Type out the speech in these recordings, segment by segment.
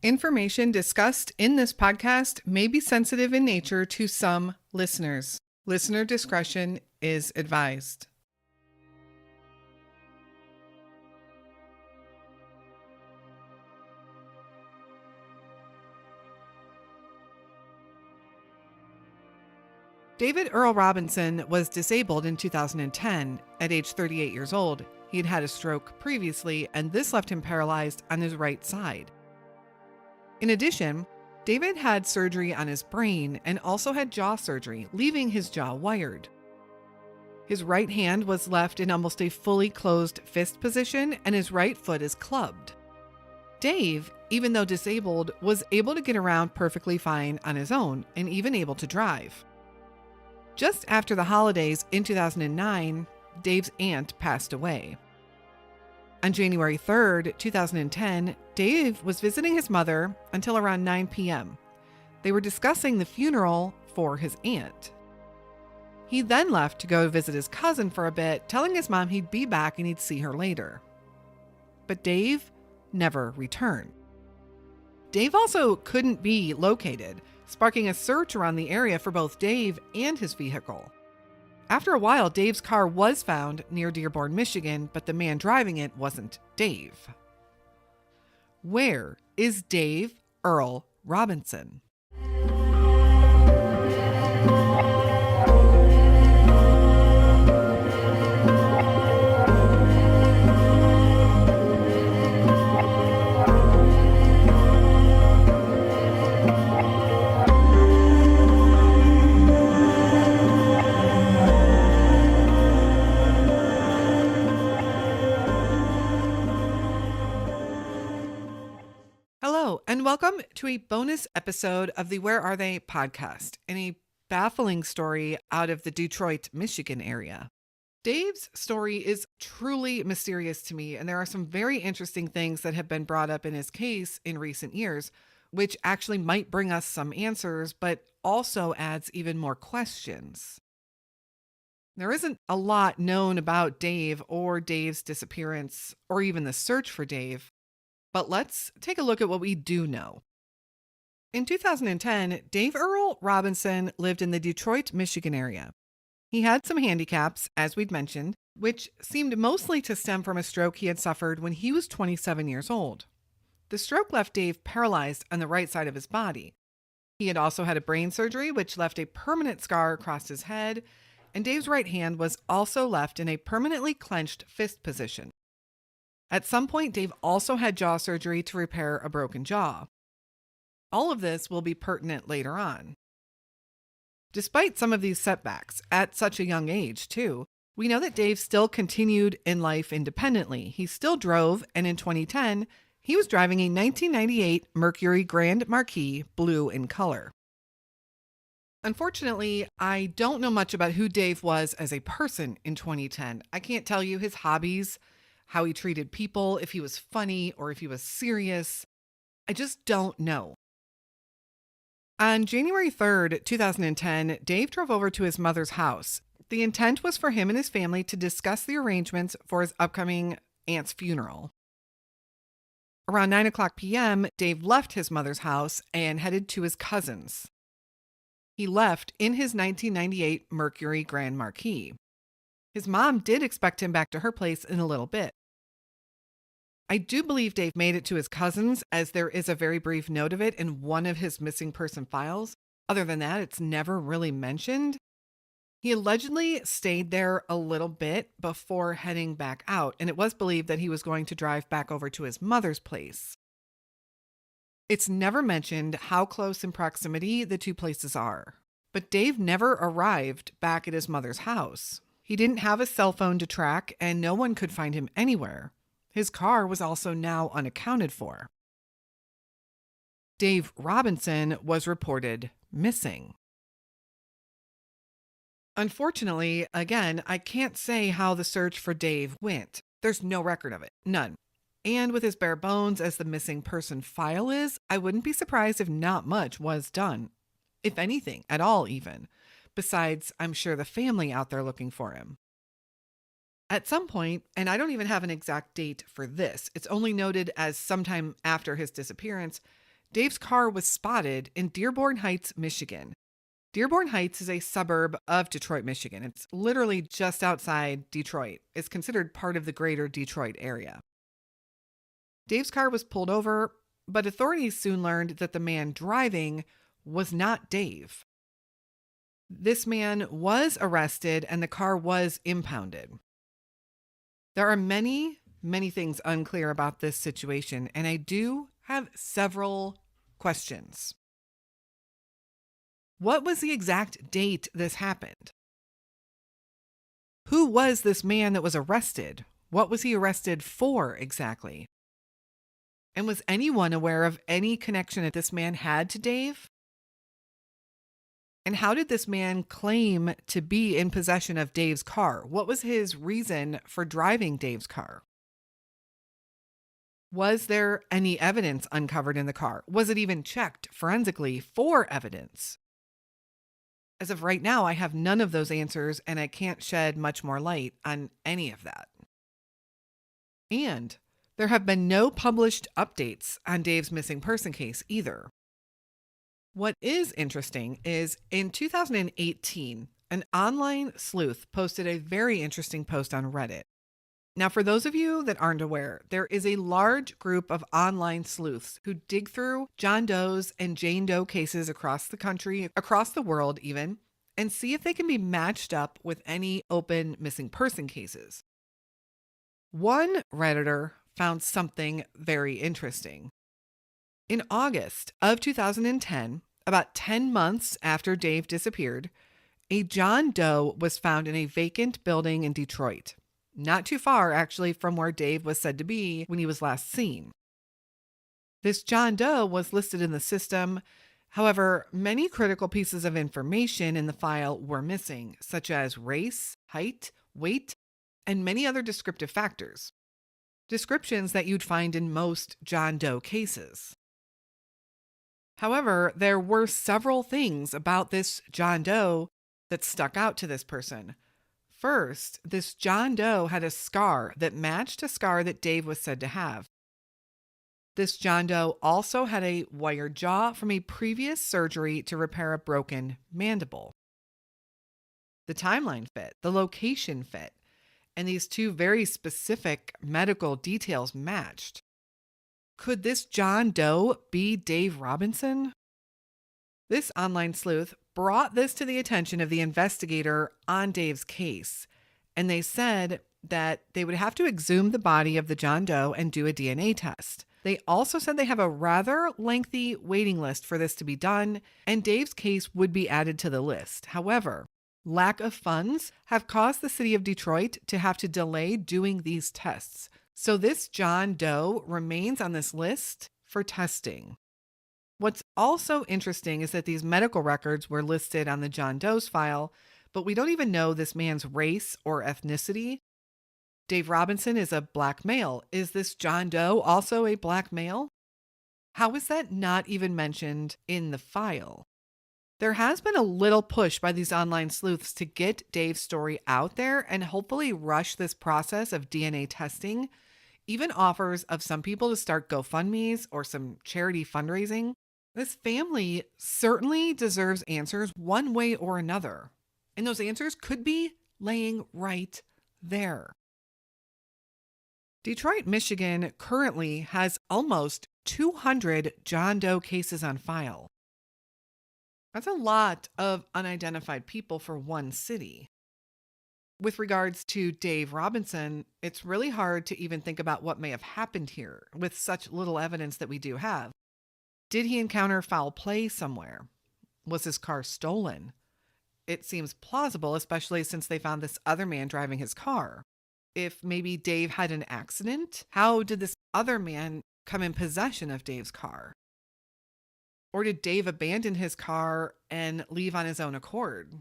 Information discussed in this podcast may be sensitive in nature to some listeners. Listener discretion is advised. David Earl Robinson was disabled in 2010 at age 38 years old. He had had a stroke previously, and this left him paralyzed on his right side. In addition, David had surgery on his brain and also had jaw surgery, leaving his jaw wired. His right hand was left in almost a fully closed fist position, and his right foot is clubbed. Dave, even though disabled, was able to get around perfectly fine on his own and even able to drive. Just after the holidays in 2009, Dave's aunt passed away. On January 3rd, 2010, Dave was visiting his mother until around 9 p.m. They were discussing the funeral for his aunt. He then left to go visit his cousin for a bit, telling his mom he'd be back and he'd see her later. But Dave never returned. Dave also couldn't be located, sparking a search around the area for both Dave and his vehicle. After a while, Dave's car was found near Dearborn, Michigan, but the man driving it wasn't Dave. Where is Dave Earl Robinson? Hello, and welcome to a bonus episode of the Where Are They podcast, and a baffling story out of the Detroit, Michigan area. Dave's story is truly mysterious to me, and there are some very interesting things that have been brought up in his case in recent years, which actually might bring us some answers, but also adds even more questions. There isn't a lot known about Dave or Dave's disappearance, or even the search for Dave. But let's take a look at what we do know. In 2010, Dave Earl Robinson lived in the Detroit, Michigan area. He had some handicaps, as we'd mentioned, which seemed mostly to stem from a stroke he had suffered when he was 27 years old. The stroke left Dave paralyzed on the right side of his body. He had also had a brain surgery, which left a permanent scar across his head, and Dave's right hand was also left in a permanently clenched fist position. At some point, Dave also had jaw surgery to repair a broken jaw. All of this will be pertinent later on. Despite some of these setbacks, at such a young age too, we know that Dave still continued in life independently. He still drove, and in 2010, he was driving a 1998 Mercury Grand Marquis, blue in color. Unfortunately, I don't know much about who Dave was as a person in 2010. I can't tell you his hobbies, how he treated people, if he was funny or if he was serious. I just don't know. On January 3rd, 2010, Dave drove over to his mother's house. The intent was for him and his family to discuss the arrangements for his upcoming aunt's funeral. Around 9 o'clock p.m., Dave left his mother's house and headed to his cousin's. He left in his 1998 Mercury Grand Marquis. His mom did expect him back to her place in a little bit. I do believe Dave made it to his cousin's, as there is a very brief note of it in one of his missing person files. Other than that, it's never really mentioned. He allegedly stayed there a little bit before heading back out, and it was believed that he was going to drive back over to his mother's place. It's never mentioned how close in proximity the two places are, but Dave never arrived back at his mother's house. He didn't have a cell phone to track, and no one could find him anywhere. His car was also now unaccounted for. Dave Robinson was reported missing. Unfortunately, again, I can't say how the search for Dave went. There's no record of it. None. And with his bare bones as the missing person file is, I wouldn't be surprised if not much was done. If anything, at all even. Besides, I'm sure the family out there looking for him. At some point, and I don't even have an exact date for this, it's only noted as sometime after his disappearance, Dave's car was spotted in Dearborn Heights, Michigan. Dearborn Heights is a suburb of Detroit, Michigan. It's literally just outside Detroit. It's considered part of the greater Detroit area. Dave's car was pulled over, but authorities soon learned that the man driving was not Dave. This man was arrested and the car was impounded. There are many things unclear about this situation, and I do have several questions. What was the exact date this happened? Who was this man that was arrested? What was he arrested for exactly? And was anyone aware of any connection that this man had to Dave? And how did this man claim to be in possession of Dave's car? What was his reason for driving Dave's car? Was there any evidence uncovered in the car? Was it even checked forensically for evidence? As of right now, I have none of those answers, and I can't shed much more light on any of that. And there have been no published updates on Dave's missing person case either. What is interesting is in 2018, an online sleuth posted a very interesting post on Reddit. Now, for those of you that aren't aware, there is a large group of online sleuths who dig through John Doe's and Jane Doe cases across the country, across the world even, and see if they can be matched up with any open missing person cases. One Redditor found something very interesting. In August of 2010, about 10 months after Dave disappeared, a John Doe was found in a vacant building in Detroit. Not too far, actually, from where Dave was said to be when he was last seen. This John Doe was listed in the system. However, many critical pieces of information in the file were missing, such as race, height, weight, and many other descriptive factors. Descriptions that you'd find in most John Doe cases. However, there were several things about this John Doe that stuck out to this person. First, this John Doe had a scar that matched a scar that Dave was said to have. This John Doe also had a wired jaw from a previous surgery to repair a broken mandible. The timeline fit, the location fit, and these two very specific medical details matched. Could this John Doe be Dave Robinson? This online sleuth brought this to the attention of the investigator on Dave's case, and they said that they would have to exhume the body of the John Doe and do a DNA test. They also said they have a rather lengthy waiting list for this to be done, and Dave's case would be added to the list. However, lack of funds have caused the city of Detroit to have to delay doing these tests. So this John Doe remains on this list for testing. What's also interesting is that these medical records were listed on the John Doe's file, but we don't even know this man's race or ethnicity. Dave Robinson is a black male. Is this John Doe also a black male? How is that not even mentioned in the file? There has been a little push by these online sleuths to get Dave's story out there and hopefully rush this process of DNA testing. Even offers of some people to start GoFundMes or some charity fundraising. This family certainly deserves answers one way or another. And those answers could be laying right there. Detroit, Michigan currently has almost 200 John Doe cases on file. That's a lot of unidentified people for one city. With regards to Dave Robinson, it's really hard to even think about what may have happened here with such little evidence that we do have. Did he encounter foul play somewhere? Was his car stolen? It seems plausible, especially since they found this other man driving his car. If maybe Dave had an accident, how did this other man come in possession of Dave's car? Or did Dave abandon his car and leave on his own accord?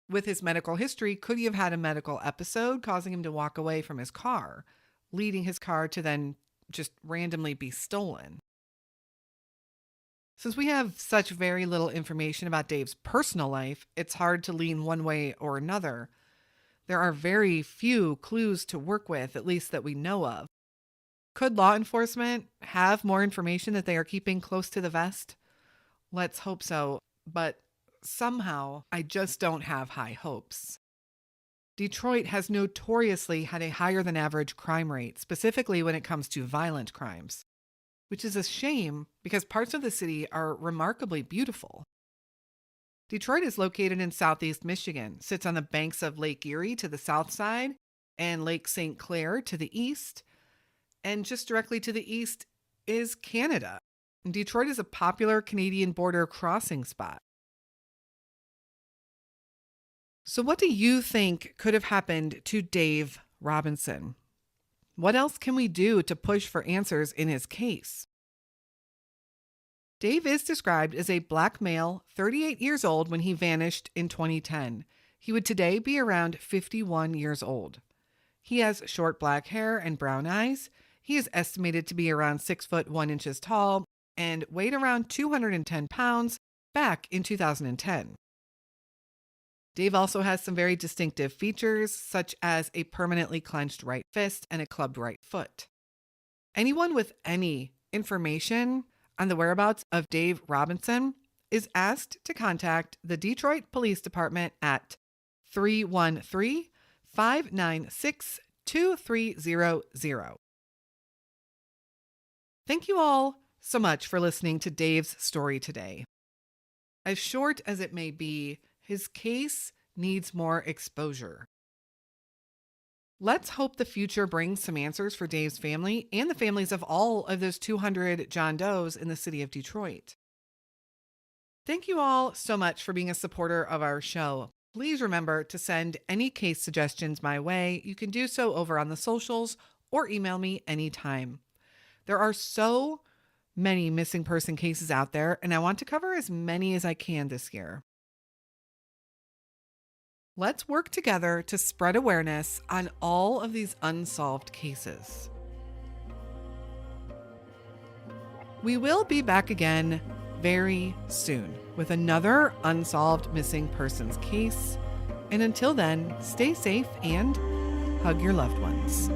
With his medical history, could he have had a medical episode causing him to walk away from his car, leading his car to then just randomly be stolen? Since we have such very little information about Dave's personal life, it's hard to lean one way or another. There are very few clues to work with, at least that we know of. Could law enforcement have more information that they are keeping close to the vest? Let's hope so, but somehow I just don't have high hopes. Detroit has notoriously had a higher than average crime rate, specifically when it comes to violent crimes, which is a shame because parts of the city are remarkably beautiful. Detroit is located in southeast Michigan, sits on the banks of Lake Erie to the south side and Lake St. Clair to the east, and just directly to the east is Canada. Detroit is a popular Canadian border crossing spot. So what do you think could have happened to Dave Robinson? What else can we do to push for answers in his case? Dave is described as a black male, 38 years old when he vanished in 2010. He would today be around 51 years old. He has short black hair and brown eyes. He is estimated to be around 6 foot 1 inches tall and weighed around 210 pounds back in 2010. Dave also has some very distinctive features, such as a permanently clenched right fist and a clubbed right foot. Anyone with any information on the whereabouts of Dave Robinson is asked to contact the Detroit Police Department at 313-596-2300. Thank you all so much for listening to Dave's story today. As short as it may be, his case needs more exposure. Let's hope the future brings some answers for Dave's family and the families of all of those 200 John Does in the city of Detroit. Thank you all so much for being a supporter of our show. Please remember to send any case suggestions my way. You can do so over on the socials or email me anytime. There are so many missing person cases out there, and I want to cover as many as I can this year. Let's work together to spread awareness on all of these unsolved cases. We will be back again very soon with another unsolved missing persons case. And until then, stay safe and hug your loved ones.